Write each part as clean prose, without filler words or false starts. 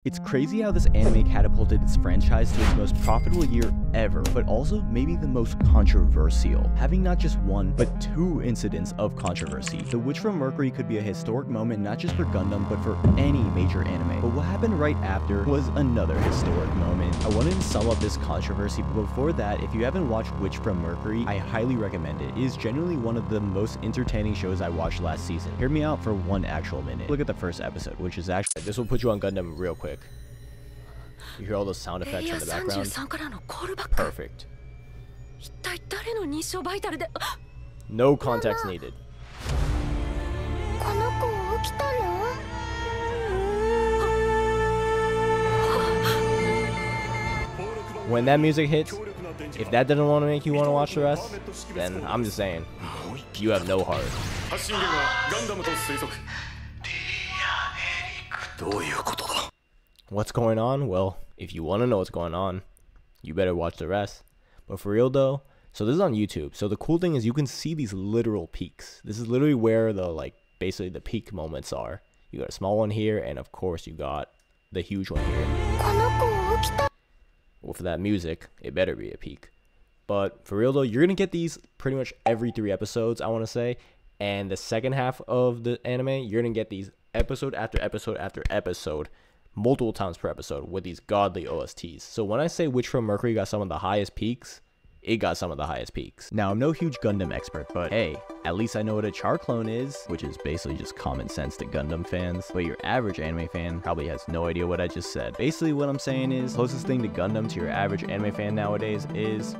It's crazy how this anime catapulted its franchise to its most profitable year ever, but also maybe the most controversial, having not just one, but two incidents of controversy. The Witch from Mercury could be a historic moment not just for Gundam, but for any major anime. But what happened right after was another historic moment. I wanted to sum up this controversy, but before that, if you haven't watched Witch from Mercury, I highly recommend it. It is genuinely one of the most entertaining shows I watched last season. Hear me out for one actual minute. Look at the first episode, which is actually... This will put you on Gundam real quick. You hear all those sound effects in the background? Perfect. No context needed. When that music hits, if that doesn't want to make you want to watch the rest, then I'm just saying, you have no heart. What's going on? Well, if you want to know what's going on, you better watch the rest. But for real though, so this is on YouTube. So the cool thing is you can see these literal peaks. This is literally where the basically the peak moments are. You got a small one here, and of course you got the huge one here. Well, for that music, it better be a peak. But for real though, you're gonna get these pretty much every 3 episodes, I want to say. And the second half of the anime, you're gonna get these episode after episode after episode, multiple times per episode, with these godly OSTs. So when I say Witch from Mercury got some of the highest peaks, it got some of the highest peaks. Now, I'm no huge Gundam expert, but hey, at least I know what a char clone is, which is basically just common sense to Gundam fans. But your average anime fan probably has no idea what I just said. Basically, what I'm saying is, closest thing to Gundam to your average anime fan nowadays is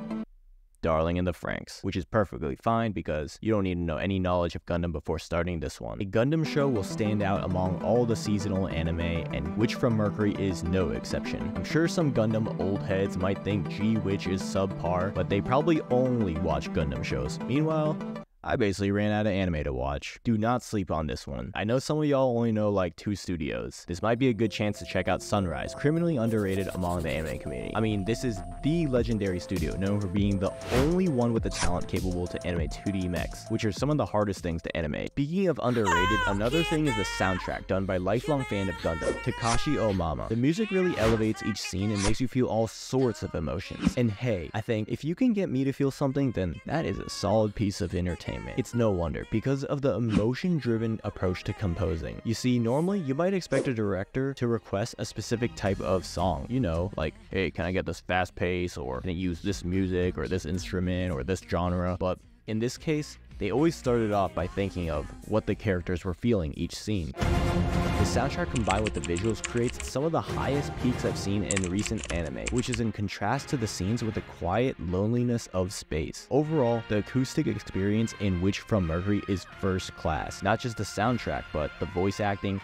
Darling in the Franxx, which is perfectly fine because you don't need to know any knowledge of Gundam before starting this one. A Gundam show will stand out among all the seasonal anime, and Witch from Mercury is no exception. I'm sure some Gundam old heads might think G-Witch is subpar, but they probably only watch Gundam shows. Meanwhile, I basically ran out of anime to watch. Do not sleep on this one. I know some of y'all only know like 2 studios. This might be a good chance to check out Sunrise, criminally underrated among the anime community. I mean, this is the legendary studio known for being the only one with the talent capable to animate 2D mechs, which are some of the hardest things to animate. Speaking of underrated, another thing is the soundtrack done by lifelong fan of Gundam, Takashi Omama. The music really elevates each scene and makes you feel all sorts of emotions. And hey, I think if you can get me to feel something, then that is a solid piece of entertainment. It's no wonder, because of the emotion-driven approach to composing. You see, normally you might expect a director to request a specific type of song, you know, like, hey, can I get this fast pace, or can I use this music, or this instrument, or this genre? But in this case, they always started off by thinking of what the characters were feeling each scene. The soundtrack combined with the visuals creates some of the highest peaks I've seen in recent anime, which is in contrast to the scenes with the quiet loneliness of space. Overall, the acoustic experience in Witch from Mercury is first class. Not just the soundtrack, but the voice acting,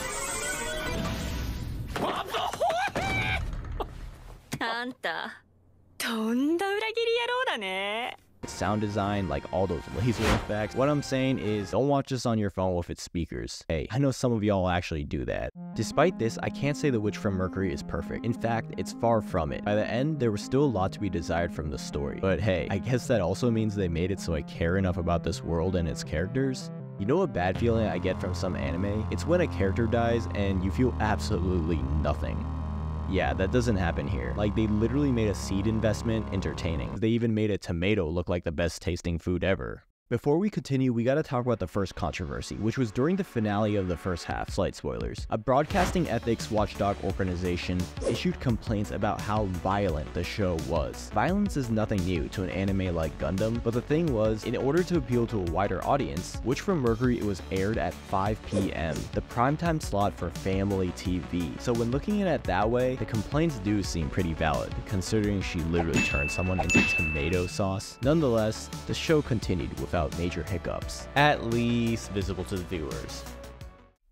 sound design, like all those laser effects. What I'm saying is, don't watch this on your phone with its speakers. Hey, I know some of y'all actually do that. Despite this, I can't say The Witch from Mercury is perfect. In fact, it's far from it. By the end, there was still a lot to be desired from the story. But hey, I guess that also means they made it so I care enough about this world and its characters. You know a bad feeling I get from some anime? It's when a character dies and you feel absolutely nothing. Yeah, that doesn't happen here. Like, they literally made a seed investment entertaining. They even made a tomato look like the best tasting food ever. Before we continue, we gotta talk about the first controversy, which was during the finale of the first half. Slight spoilers. A broadcasting ethics watchdog organization issued complaints about how violent the show was. Violence is nothing new to an anime like Gundam, but the thing was, in order to appeal to a wider audience, Witch from Mercury was aired at 5 p.m., the primetime slot for family TV. So when looking at it that way, the complaints do seem pretty valid, considering she literally turned someone into tomato sauce. Nonetheless, the show continued without major hiccups, at least visible to the viewers.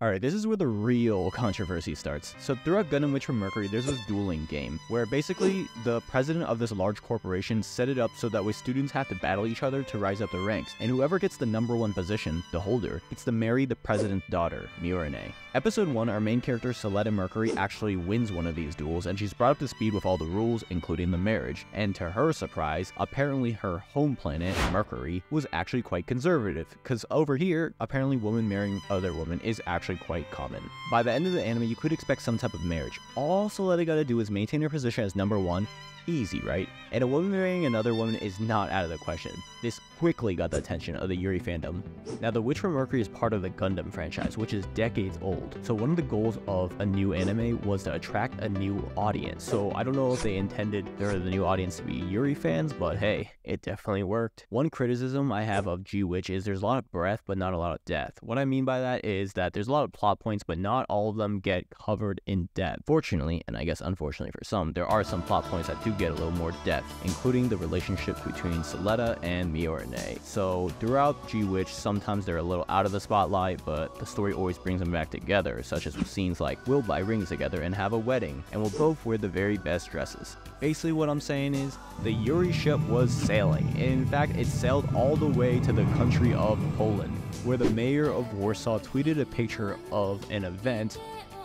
Alright, this is where the real controversy starts. So throughout Gundam Witch from Mercury, there's this dueling game, where basically the president of this large corporation set it up so that way students have to battle each other to rise up the ranks, and whoever gets the #1 position, the holder, gets to marry the president's daughter, Murine. Episode 1, our main character, Soletta Mercury, actually wins one of these duels, and she's brought up to speed with all the rules, including the marriage. And to her surprise, apparently her home planet, Mercury, was actually quite conservative, because over here, apparently women marrying other women is actually actually quite common. By the end of the anime, you could expect some type of marriage. All Suletta gotta do is maintain her position as number one. Easy, right? And a woman marrying another woman is not out of the question. This quickly got the attention of the Yuri fandom. Now, The Witch from Mercury is part of the Gundam franchise, which is decades old. So one of the goals of a new anime was to attract a new audience. So I don't know if they intended the new audience to be Yuri fans, but hey, it definitely worked. One criticism I have of G-Witch is there's a lot of breadth, but not a lot of depth. What I mean by that is that there's a lot of plot points, but not all of them get covered in depth. Fortunately, and I guess unfortunately for some, there are some plot points that do get a little more depth, including the relationships between Suletta and Miorine. So throughout G-Witch, sometimes they're a little out of the spotlight, but the story always brings them back together, such as with scenes like we'll buy rings together and have a wedding, and we'll both wear the very best dresses. Basically what I'm saying is, the Yuri ship was sailing. In fact, it sailed all the way to the country of Poland, where the mayor of Warsaw tweeted a picture of an event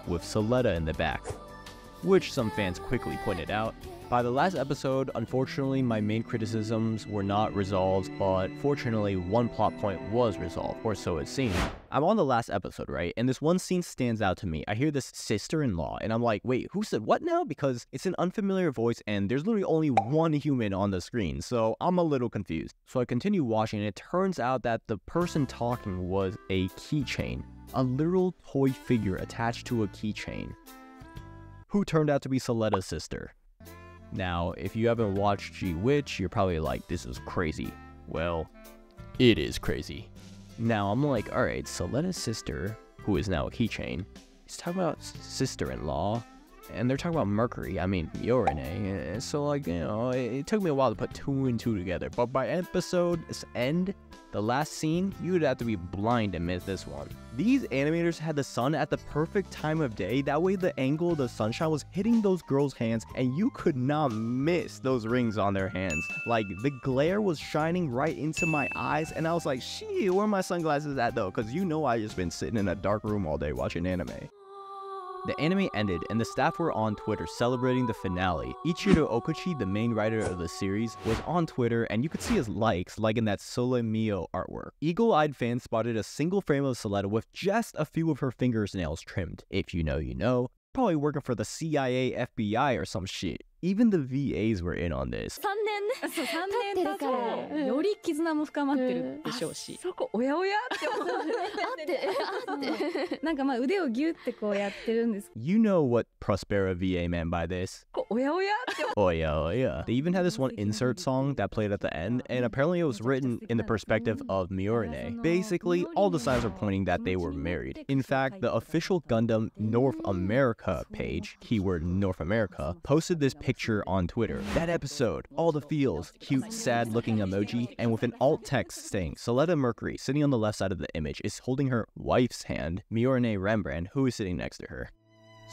with Suletta in the back, which some fans quickly pointed out. By the last episode, unfortunately, my main criticisms were not resolved, but fortunately, one plot point was resolved, or so it seemed. I'm on the last episode, right? And this one scene stands out to me. I hear this sister-in-law, and I'm like, wait, who said what now? Because it's an unfamiliar voice, and there's literally only one human on the screen, so I'm a little confused. So I continue watching, and it turns out that the person talking was a keychain. A literal toy figure attached to a keychain, who turned out to be Suletta's sister. Now, if you haven't watched G-Witch, you're probably like, this is crazy. Well, it is crazy. Now, I'm like, alright, Suletta's sister, who is now a keychain, is talking about sister-in-law, and they're talking about Mercury, I mean, Miorine, so like, you know, it took me a while to put two and two together, but by episode's end, the last scene, you would have to be blind to miss this one. These animators had the sun at the perfect time of day, that way the angle of the sunshine was hitting those girls' hands and you could not miss those rings on their hands. Like, the glare was shining right into my eyes and I was like, shit, where are my sunglasses at though? Cause you know I just been sitting in a dark room all day watching anime. The anime ended, and the staff were on Twitter celebrating the finale. Ichiro Okuchi, the main writer of the series, was on Twitter, and you could see his likes liking that SuleMio artwork. Eagle-eyed fans spotted a single frame of Suletta with just a few of her fingernails trimmed. If you know, you know. Probably working for the CIA, FBI, or some shit. Even the VAs were in on this. 3年経ってるからより絆も深まってるでしょうし、そこおやおやって思ってなんかまあ腕をギュってこうやってるんです。 You know what Prospera VA meant by this. おやおやって Oya oya. They even had this one insert song that played at the end, and apparently it was written in the perspective of Miorine. Basically, all the signs are pointing that they were married. In fact, the official Gundam North America page, keyword North America, posted this picture on Twitter. That episode, all the feels, cute, sad-looking emoji, and with an alt text saying, Suletta Mercury, sitting on the left side of the image, is holding her wife's hand, Miorine Rembrandt, who is sitting next to her.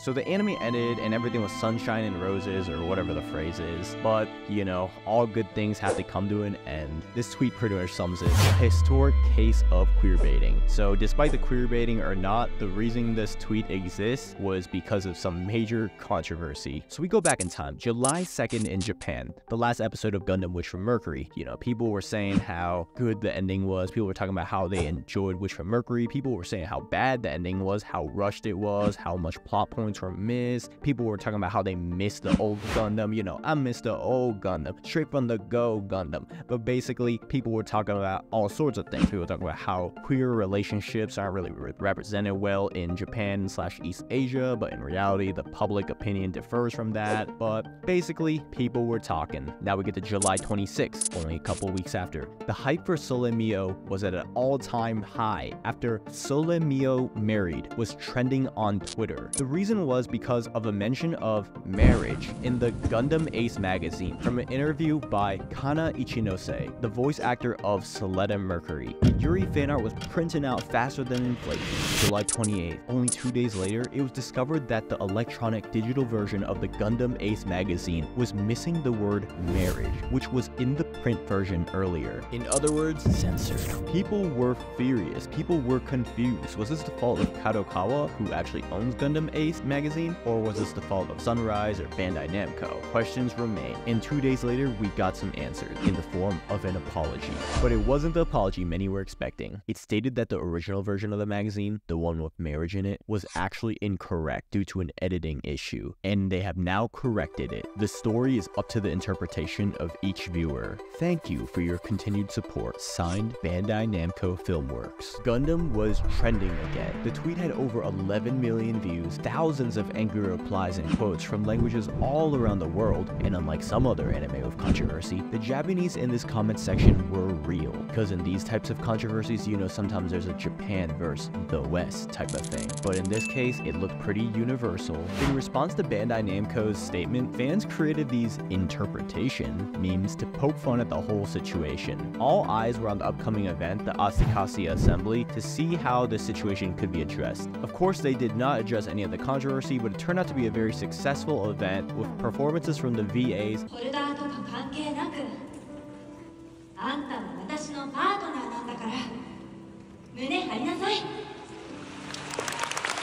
So the anime ended and everything was sunshine and roses, or whatever the phrase is. But, you know, all good things have to come to an end. This tweet pretty much sums it. A historic case of queerbaiting. So despite the queerbaiting or not, the reason this tweet exists was because of some major controversy. So we go back in time, July 2nd in Japan, the last episode of Gundam Witch from Mercury. You know, people were saying how good the ending was. People were talking about how they enjoyed Witch from Mercury. People were saying how bad the ending was, how rushed it was, how much plot points were missed. People were talking about how they missed the old Gundam. You know, I missed the old Gundam, straight from the go Gundam. But basically, people were talking about all sorts of things. People were talking about how queer relationships aren't really represented well in Japan / East Asia, but in reality, the public opinion differs from that. But basically, people were talking. Now we get to July 26th, only a couple weeks after. The hype for SuleMio was at an all-time high after SuleMio married was trending on Twitter. The reason was because of a mention of marriage in the Gundam Ace magazine from an interview by Kana Ichinose, the voice actor of Suletta Mercury. The Yuri fanart was printing out faster than inflation. July 28th, only 2 days later, it was discovered that the electronic digital version of the Gundam Ace magazine was missing the word marriage, which was in the print version earlier. In other words, censored. People were furious. People were confused. Was this the fault of Kadokawa, who actually owns Gundam Ace? magazine, or was this the fault of Sunrise or Bandai Namco? Questions remain, and 2 days later, we got some answers in the form of an apology. But it wasn't the apology many were expecting. It stated that the original version of the magazine, the one with marriage in it, was actually incorrect due to an editing issue, and they have now corrected it. The story is up to the interpretation of each viewer. Thank you for your continued support. Signed, Bandai Namco Filmworks. Gundam was trending again. The tweet had over 11 million views, thousands of angry replies and quotes from languages all around the world, and unlike some other anime with controversy, the Japanese in this comment section were real. Because in these types of controversies, you know, sometimes there's a Japan versus the West type of thing. But in this case, it looked pretty universal. In response to Bandai Namco's statement, fans created these interpretation memes to poke fun at the whole situation. All eyes were on the upcoming event, the Asakasi Assembly, to see how the situation could be addressed. Of course, they did not address any of the controversy, but it turned out to be a very successful event with performances from the VAs,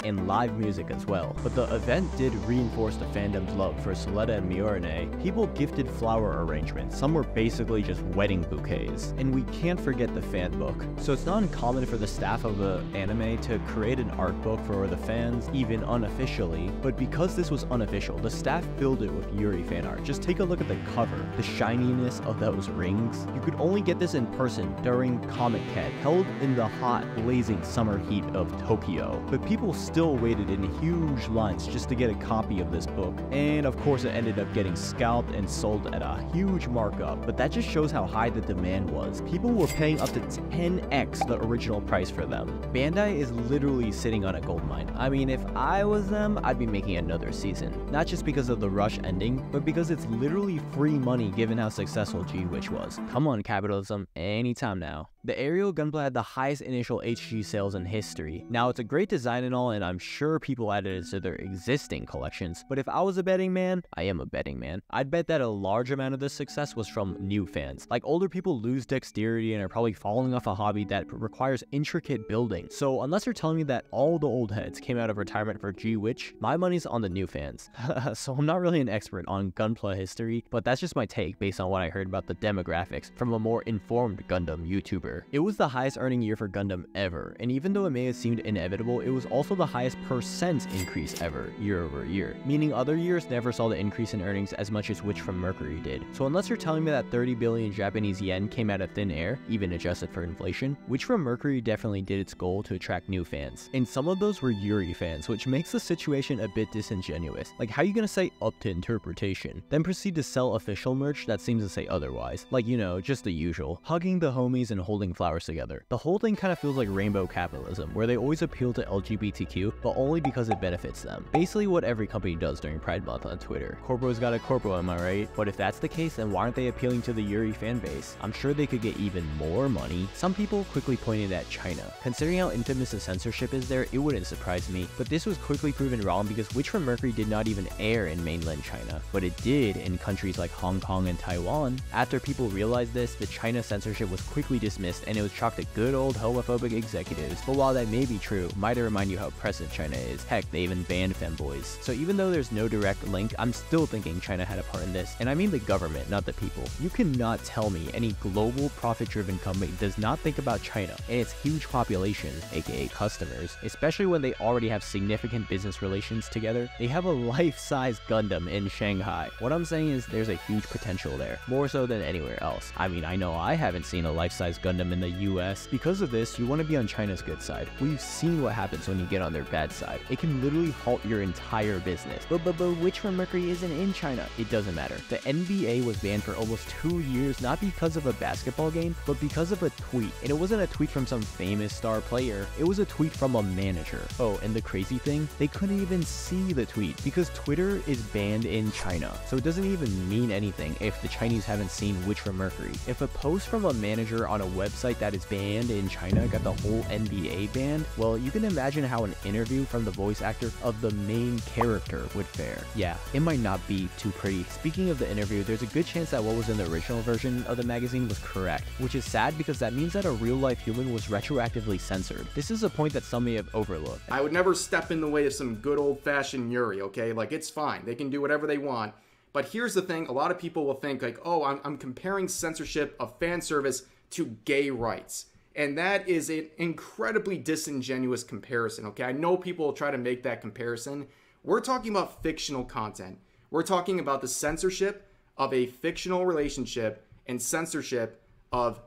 and live music as well. But the event did reinforce the fandom's love for Suletta and Miorine. People gifted flower arrangements, some were basically just wedding bouquets. And we can't forget the fan book. So it's not uncommon for the staff of the anime to create an art book for the fans, even unofficially. But because this was unofficial, the staff filled it with Yuri fan art. Just take a look at the cover, the shininess of those rings. You could only get this in person during Comic-Con, held in the hot, blazing summer heat of Tokyo. But people still waited in huge lines just to get a copy of this book, and of course it ended up getting scalped and sold at a huge markup. But that just shows how high the demand was. People were paying up to 10x the original price for them. Bandai is literally sitting on a goldmine. I mean, if I was them, I'd be making another season. Not just because of the rush ending, but because it's literally free money given how successful G-Witch was. Come on, capitalism, anytime now. The aerial Gunpla had the highest initial HG sales in history. Now, it's a great design and all, and I'm sure people added it to their existing collections, but if I was a betting man, I am a betting man, I'd bet that a large amount of this success was from new fans. Like, older people lose dexterity and are probably falling off a hobby that requires intricate building. So unless you're telling me that all the old heads came out of retirement for G-Witch, my money's on the new fans. So I'm not really an expert on Gunpla history, but that's just my take based on what I heard about the demographics from a more informed Gundam YouTuber. It was the highest earning year for Gundam ever, and even though it may have seemed inevitable, it was also the highest percent increase ever, year over year, meaning other years never saw the increase in earnings as much as Witch from Mercury did. So unless you're telling me that 30 billion Japanese yen came out of thin air, even adjusted for inflation, Witch from Mercury definitely did its goal to attract new fans. And some of those were Yuri fans, which makes the situation a bit disingenuous. Like, how are you gonna say up to interpretation, then proceed to sell official merch that seems to say otherwise? Like, you know, just the usual, hugging the homies and holding flowers together. The whole thing kind of feels like rainbow capitalism, where they always appeal to LGBTQ, but only because it benefits them. Basically what every company does during Pride Month on Twitter. Corpo's got a corpo, am I right? But if that's the case, then why aren't they appealing to the Yuri fan base? I'm sure they could get even more money. Some people quickly pointed at China. Considering how infamous the censorship is there, it wouldn't surprise me. But this was quickly proven wrong because Witch from Mercury did not even air in mainland China, but it did in countries like Hong Kong and Taiwan. After people realized this, the China censorship was quickly dismissed and it was chalked to good old homophobic executives. But while that may be true, might I remind you how oppressive China is. Heck, they even banned femboys. So even though there's no direct link, I'm still thinking China had a part in this. And I mean the government, not the people. You cannot tell me any global profit-driven company does not think about China and its huge population, aka customers, especially when they already have significant business relations together. They have a life-size Gundam in Shanghai. What I'm saying is there's a huge potential there, more so than anywhere else. I mean, I know I haven't seen a life-size Gundam in the US. Because of this, you want to be on China's good side. We've seen what happens when you get on their bad side. It can literally halt your entire business. But Witch from Mercury isn't in China. It doesn't matter. The NBA was banned for almost 2 years, not because of a basketball game, but because of a tweet. And it wasn't a tweet from some famous star player. It was a tweet from a manager. Oh, and the crazy thing, they couldn't even see the tweet because Twitter is banned in China. So it doesn't even mean anything if the Chinese haven't seen Witch from Mercury. If a post from a manager on a website that is banned in China got the whole NBA banned? Well, you can imagine how an interview from the voice actor of the main character would fare. Yeah, it might not be too pretty. Speaking of the interview, there's a good chance that what was in the original version of the magazine was correct, which is sad because that means that a real-life human was retroactively censored. This is a point that some may have overlooked. I would never step in the way of some good old-fashioned Yuri, okay? Like, it's fine. They can do whatever they want. But here's the thing. A lot of people will think, like, oh, I'm comparing censorship of fan service to gay rights. And that is an incredibly disingenuous comparison, okay? I know people will try to make that comparison. We're talking about fictional content. We're talking about the censorship of a fictional relationship and censorship of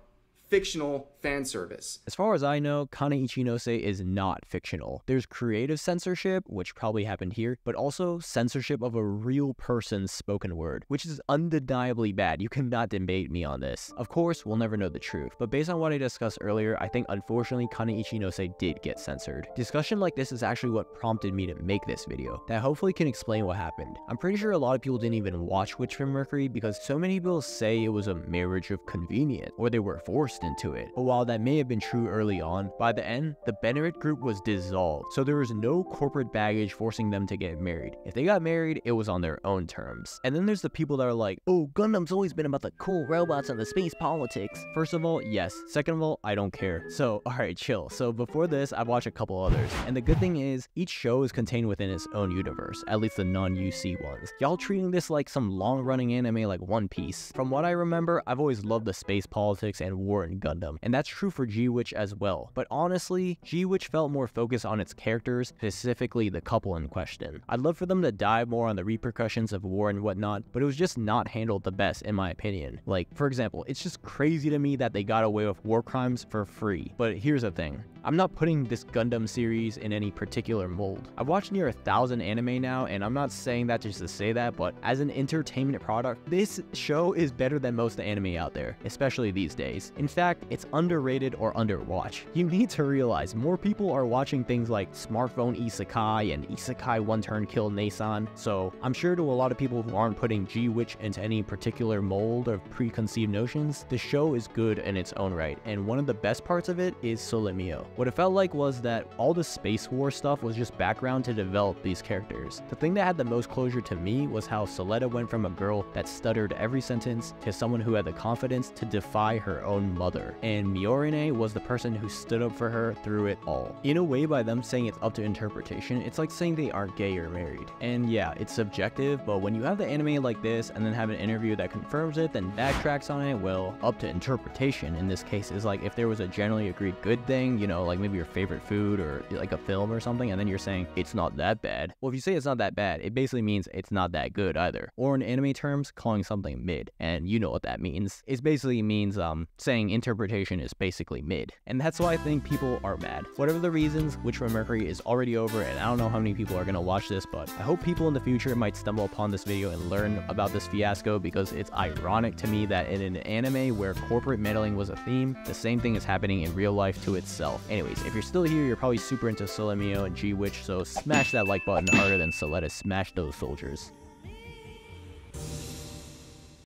fictional fan service. As far as I know, Kana Ichinose is not fictional. There's creative censorship, which probably happened here, but also censorship of a real person's spoken word, which is undeniably bad. You cannot debate me on this. Of course, we'll never know the truth, but based on what I discussed earlier, I think unfortunately Kana Ichinose did get censored. Discussion like this is actually what prompted me to make this video, that hopefully can explain what happened. I'm pretty sure a lot of people didn't even watch Witch from Mercury because so many people say it was a marriage of convenience, or they were forced into it. But while that may have been true early on, by the end, the Bennett group was dissolved, so there was no corporate baggage forcing them to get married. If they got married, it was on their own terms. And then there's the people that are like, oh, Gundam's always been about the cool robots and the space politics. First of all, yes. Second of all, I don't care. So, alright, chill. So before this, I've watched a couple others. And the good thing is, each show is contained within its own universe, at least the non-UC ones. Y'all treating this like some long-running anime like One Piece. From what I remember, I've always loved the space politics and war in Gundam. And that's true for G-Witch as well. But honestly, G-Witch felt more focused on its characters, specifically the couple in question. I'd love for them to dive more on the repercussions of war and whatnot, but it was just not handled the best in my opinion. Like, for example, it's just crazy to me that they got away with war crimes for free. But here's the thing. I'm not putting this Gundam series in any particular mold. I've watched near 1,000 anime now, and I'm not saying that just to say that, but as an entertainment product, this show is better than most anime out there, especially these days. In fact, it's underrated or underwatched. You need to realize more people are watching things like Smartphone Isekai and Isekai One Turn Kill Nason, so I'm sure to a lot of people who aren't putting G-Witch into any particular mold of preconceived notions, the show is good in its own right, and one of the best parts of it is SuleMio. What it felt like was that all the Space War stuff was just background to develop these characters. The thing that had the most closure to me was how Soleta went from a girl that stuttered every sentence to someone who had the confidence to defy her own mother, and Miorine was the person who stood up for her through it all. In a way, by them saying it's up to interpretation, it's like saying they aren't gay or married. And yeah, it's subjective, but when you have the anime like this and then have an interview that confirms it, then backtracks on it, well, up to interpretation in this case is like if there was a generally agreed good thing, you know, like maybe your favorite food or like a film or something, and then you're saying it's not that bad. Well, if you say it's not that bad, it basically means it's not that good either. Or in anime terms, calling something mid, and you know what that means. It basically means saying interpretation is basically mid. And that's why I think people are mad. Whatever the reasons, Witch from Mercury is already over, and I don't know how many people are gonna watch this, but I hope people in the future might stumble upon this video and learn about this fiasco, because it's ironic to me that in an anime where corporate meddling was a theme, the same thing is happening in real life to itself. Anyways, if you're still here, you're probably super into SuleMio and G-Witch, so smash that like button harder than Soleta smashed those soldiers.